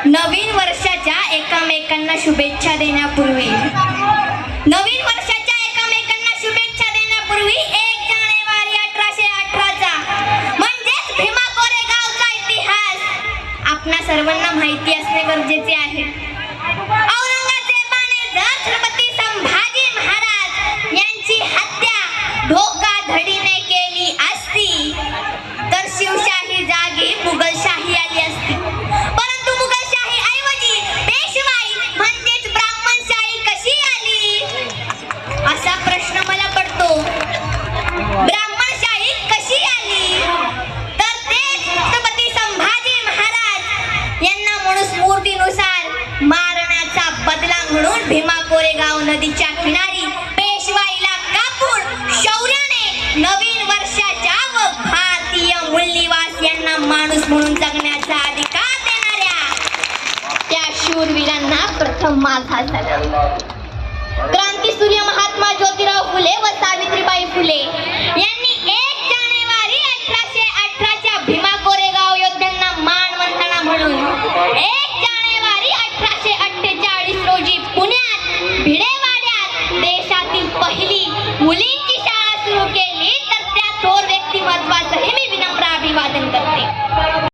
नवीन वर्षाच्या एकमेकांना शुभेच्छा देण्यापूर्वी 1 जानेवारी 1818चा म्हणजेच भीमा कोरेगावचा इतिहास आपणा सर्वांना माहिती असणे गरजेचे आहे. औरंगजेबाने जर छत्रपती संभाजी महाराज यांची हत्या धोकाधडीने केली असती तर शिवशाही जागी मुघलशाही आली असती. परंतु मुघलशाही ऐवजी पेशवाई म्हणजेच ब्राह्मणशाही कशी आली असा प्रश्न मला पडतो. ब्राह्मणशाही कशी आली तर ते छत्रपती संभाजी महाराज यांना मनुस्मृतीनुसार मारण्याचा बदला म्हणून भीमा कोरेगाव नदीच्या किनारी पेशवाईला कापून शौर्याने नवीन वर्षाच्या व भारतीय मूल्यवास यांना माणूस म्हणून जगण्याचा अधिकार देणाऱ्या त्या शूरवीरांना प्रथम माझा सलाम. क्रांतीसूर्य महात्मा ज्योतिराव फुले व सावित्रीबाई फुले यांनी 1 जानेवारी 1818च्या भीमा कोरेगाव योद्ध्यांना मानवंदना म्हणून 1 जानेवारी 1848 रोजी पुण्यात भिडेवाड्यात देशातील पहिली मुलींची शाळा सुरू केली. तर त्या थोर व्यक्तिमत्वाचंही मी विनम्र अभिवादन करते.